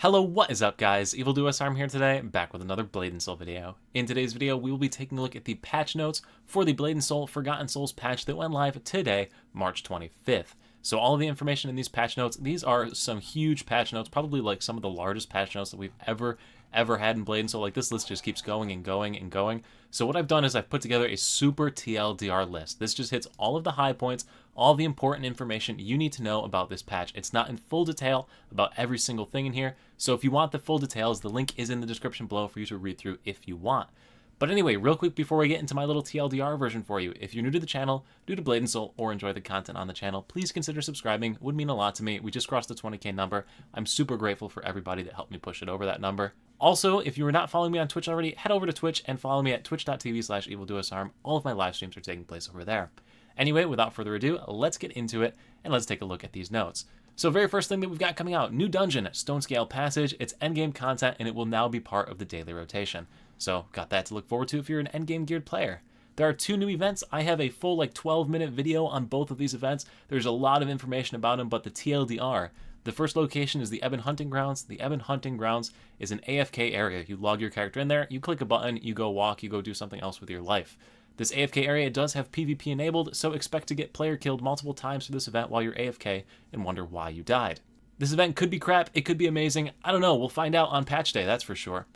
Hello, what is up guys? EvilDoUsArm here today, back with another Blade and Soul video. In today's video, we will be taking a look at the patch notes for the Blade and Soul Forgotten Souls patch that went live today, March 25th. So all of the information in these patch notes, these are some huge patch notes, probably like some of the largest patch notes that we've ever had in Blade and Soul. Like this list just keeps going and going and going. So what I've done is I've put together a super TLDR list. This just hits all of the high points, all the important information you need to know about this patch. It's not in full detail about every single thing in here. So if you want the full details, the link is in the description below for you to read through if you want. But anyway, real quick before we get into my little TLDR version for you, if you're new to the channel, new to Blade and Soul, or enjoy the content on the channel, please consider subscribing. It would mean a lot to me. We just crossed the 20K number. I'm super grateful for everybody that helped me push it over that number. Also, if you are not following me on Twitch already, head over to Twitch and follow me at twitch.tv/EvilDoUsArm. All of my live streams are taking place over there. Anyway, without further ado, let's get into it and let's take a look at these notes. So very first thing that we've got coming out, new dungeon, Stone Scale Passage. It's endgame content and it will now be part of the daily rotation. So got that to look forward to if you're an endgame geared player. There are two new events. I have a full 12-minute video on both of these events. There's a lot of information about them, but the TLDR. The first location is the Ebon Hunting Grounds. The Ebon Hunting Grounds is an AFK area. You log your character in there, you click a button, you go walk, you go do something else with your life. This AFK area does have PvP enabled, so expect to get player killed multiple times for this event while you're AFK and wonder why you died. This event could be crap, it could be amazing, I don't know, we'll find out on patch day, that's for sure.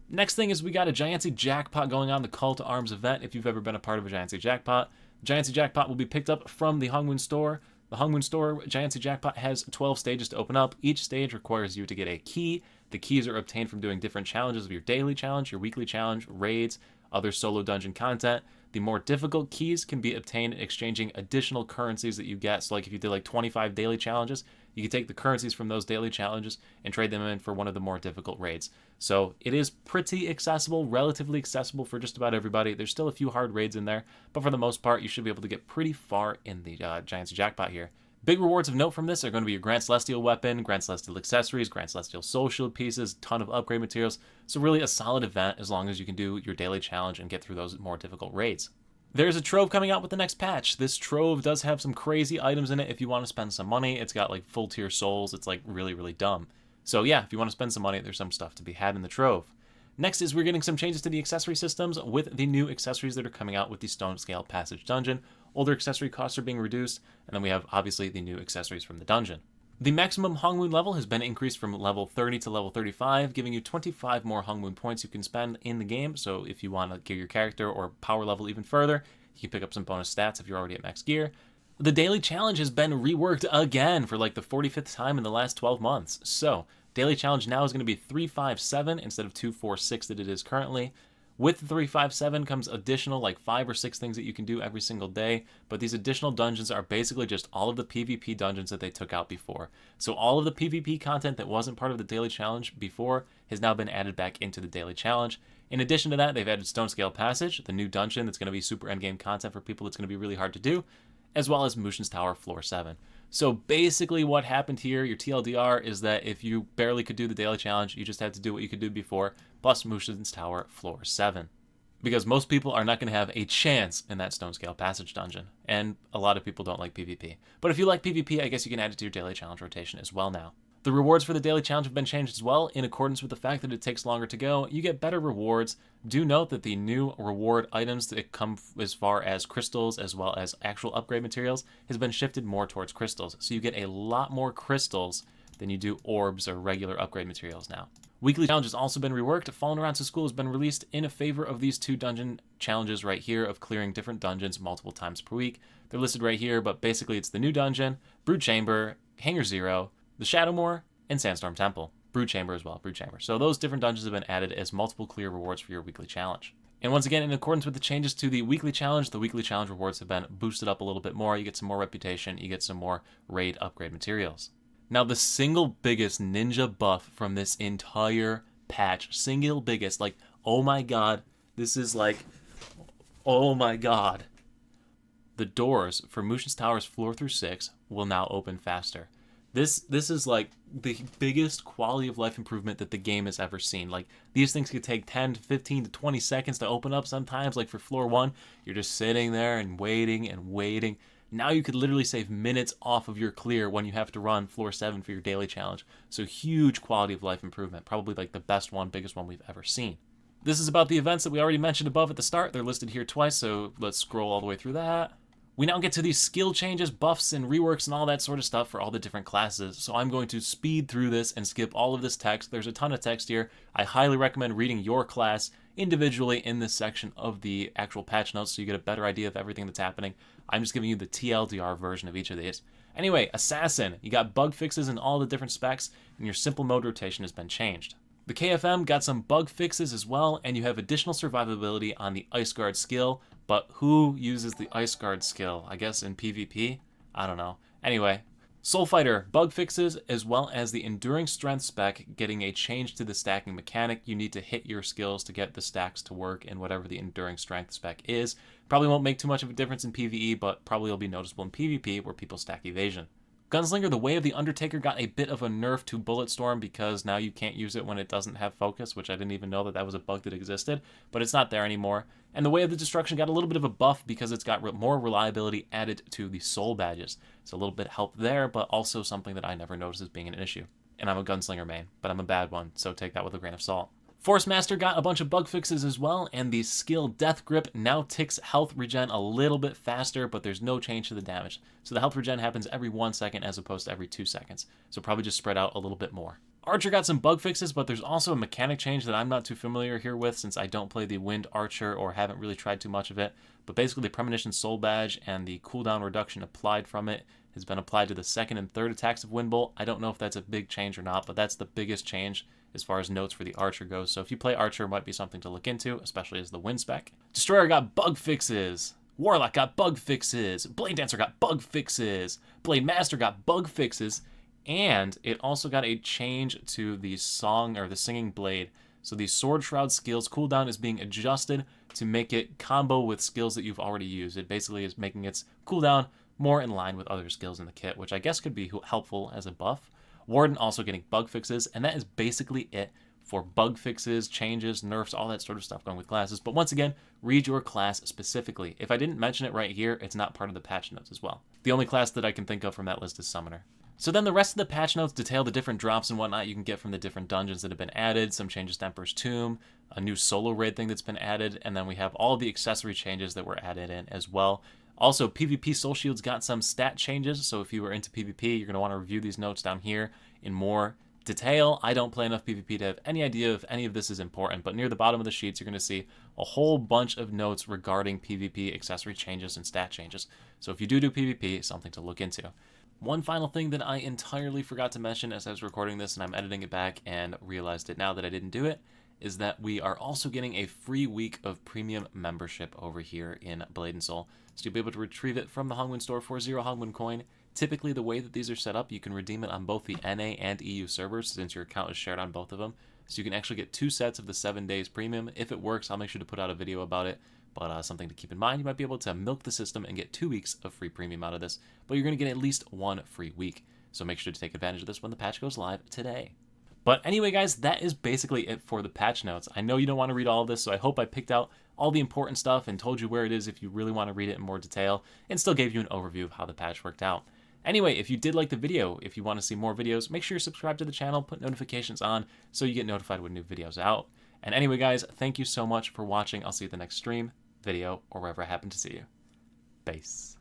Next thing is we got a Giantsy Jackpot going on, the Call to Arms event. If you've ever been a part of a Giantsy Jackpot, Giantsy Jackpot will be picked up from the Hongmoon store. The Hongmoon store Giantsy Jackpot has 12 stages to open up. Each stage requires you to get a key. The keys are obtained from doing different challenges of your daily challenge, your weekly challenge, raids, other solo dungeon content. The more difficult keys can be obtained exchanging additional currencies that you get. So like if you did 25 daily challenges, you can take the currencies from those daily challenges and trade them in for one of the more difficult raids. So it is pretty accessible, relatively accessible for just about everybody. There's still a few hard raids in there, but for the most part, you should be able to get pretty far in the Giantsy Jackpot here. Big rewards of note from this are going to be your Grand Celestial weapon, Grand Celestial accessories, Grand Celestial soul shield pieces, ton of upgrade materials. So really a solid event as long as you can do your daily challenge and get through those more difficult raids. There's a trove coming out with the next patch. This trove does have some crazy items in it if you want to spend some money. It's got full tier souls. It's really, really dumb. So yeah, if you want to spend some money, there's some stuff to be had in the trove. Next is we're getting some changes to the accessory systems with the new accessories that are coming out with the Stone Scale Passage dungeon. Older accessory costs are being reduced, and then we have obviously the new accessories from the dungeon. The maximum Hongmoon level has been increased from level 30 to level 35, giving you 25 more Hongmoon points you can spend in the game. So if you want to gear your character or power level even further, you can pick up some bonus stats if you're already at max gear. The daily challenge has been reworked again for the 45th time in the last 12 months. So daily challenge now is going to be 357 instead of 246 that it is currently. With the 357 comes additional 5 or 6 things that you can do every single day, but these additional dungeons are basically just all of the PvP dungeons that they took out before. So all of the PvP content that wasn't part of the daily challenge before has now been added back into the daily challenge. In addition to that, they've added Stone Scale Passage, the new dungeon that's going to be super endgame content for people that's going to be really hard to do, as well as Mushin's Tower Floor 7. So basically what happened here, your TLDR, is that if you barely could do the daily challenge, you just had to do what you could do before, plus Mushin's Tower Floor 7. Because most people are not going to have a chance in that Stone Scale Passage dungeon, and a lot of people don't like PvP. But if you like PvP, I guess you can add it to your daily challenge rotation as well now. The rewards for the daily challenge have been changed as well, in accordance with the fact that it takes longer to go. You get better rewards. Do note that the new reward items that come as far as crystals as well as actual upgrade materials has been shifted more towards crystals. So you get a lot more crystals than you do orbs or regular upgrade materials now. Weekly challenge has also been reworked. Fallen Around to School has been released in favor of these two dungeon challenges right here of clearing different dungeons multiple times per week. They're listed right here, but basically it's the new dungeon, Brood Chamber, Hangar Zero, the Shadowmoor, and Sandstorm Temple. Brood Chamber as well, Brood Chamber. So those different dungeons have been added as multiple clear rewards for your weekly challenge. And once again, in accordance with the changes to the weekly challenge rewards have been boosted up a little bit more. You get some more reputation, you get some more raid upgrade materials. Now the single biggest ninja buff from this entire patch, single biggest, oh my god, this is oh my god. The doors for Mushin's Towers floor through 6 will now open faster. This is the biggest quality of life improvement that the game has ever seen. These things could take 10 to 15 to 20 seconds to open up sometimes. For floor 1, you're just sitting there and waiting and waiting. now you could literally save minutes off of your clear when you have to run floor 7 for your daily challenge. So huge quality of life improvement, probably like the best one, biggest one we've ever seen. This is about the events that we already mentioned above at the start. They're listed here twice, so let's scroll all the way through that. We now get to these skill changes, buffs, and reworks and all that sort of stuff for all the different classes. So I'm going to speed through this and skip all of this text. There's a ton of text here. I highly recommend reading your class individually in this section of the actual patch notes so you get a better idea of everything that's happening. I'm just giving you the TLDR version of each of these. Anyway, Assassin, you got bug fixes in all the different specs, and your simple mode rotation has been changed. The KFM got some bug fixes as well, and you have additional survivability on the Ice Guard skill, but who uses the Ice Guard skill? I guess in PvP? I don't know. Anyway, Soul Fighter, bug fixes, as well as the Enduring Strength spec getting a change to the stacking mechanic. You need to hit your skills to get the stacks to work in whatever the Enduring Strength spec is. Probably won't make too much of a difference in PvE, but probably will be noticeable in PvP where people stack evasion. Gunslinger, the Way of the Undertaker, got a bit of a nerf to Bulletstorm because now you can't use it when it doesn't have focus, which I didn't even know that that was a bug that existed, but it's not there anymore. And the Way of the Destruction got a little bit of a buff because it's got more reliability added to the soul badges. So a little bit of help there, but also something that I never noticed as being an issue. And I'm a Gunslinger main, but I'm a bad one, so take that with a grain of salt. Force Master got a bunch of bug fixes as well, and the skill Death Grip now ticks health regen a little bit faster, but there's no change to the damage. So the health regen happens every 1 second as opposed to every 2 seconds. So probably just spread out a little bit more. Archer got some bug fixes, but there's also a mechanic change that I'm not too familiar here with since I don't play the Wind Archer or haven't really tried too much of it. But basically the Premonition Soul Badge and the cooldown reduction applied from it has been applied to the second and third attacks of Wind Bolt. I don't know if that's a big change or not, but that's the biggest change as far as notes for the Archer goes. So if you play Archer, it might be something to look into, especially as the Wind spec. Destroyer got bug fixes. Warlock got bug fixes. Blade Dancer got bug fixes. Blade Master got bug fixes. And it also got a change to the song or the singing blade. So the Sword Shroud skills cooldown is being adjusted to make it combo with skills that you've already used. It basically is making its cooldown more in line with other skills in the kit, which I guess could be helpful as a buff. Warden also getting bug fixes, and that is basically it for bug fixes, changes, nerfs, all that sort of stuff going with classes. But once again, read your class specifically. If I didn't mention it right here, it's not part of the patch notes as well. The only class that I can think of from that list is Summoner. So then the rest of the patch notes detail the different drops and whatnot you can get from the different dungeons that have been added, some changes to Emperor's Tomb, a new solo raid thing that's been added, and then we have all the accessory changes that were added in as well. Also, PvP Soul Shields got some stat changes, so if you were into PvP, you're going to want to review these notes down here in more detail. I don't play enough PvP to have any idea if any of this is important, but near the bottom of the sheets, you're going to see a whole bunch of notes regarding PvP accessory changes and stat changes. So if you do PvP, something to look into. One final thing that I entirely forgot to mention as I was recording this, and I'm editing it back and realized it now that I didn't do it, is that we are also getting a free week of premium membership over here in Blade & Soul. So you'll be able to retrieve it from the Hongwen store for 0 Hongwen coin. Typically, the way that these are set up, you can redeem it on both the NA and EU servers since your account is shared on both of them. So you can actually get 2 sets of the 7 days premium. If it works, I'll make sure to put out a video about it. But something to keep in mind, you might be able to milk the system and get 2 weeks of free premium out of this. But you're going to get at least 1 free week. So make sure to take advantage of this when the patch goes live today. But anyway, guys, that is basically it for the patch notes. I know you don't want to read all of this, so I hope I picked out all the important stuff and told you where it is if you really want to read it in more detail, and still gave you an overview of how the patch worked out. Anyway, if you did like the video, if you want to see more videos, make sure you subscribe to the channel, put notifications on so you get notified when new videos are out. And anyway, guys, thank you so much for watching. I'll see you at the next stream, video, or wherever I happen to see you. Peace.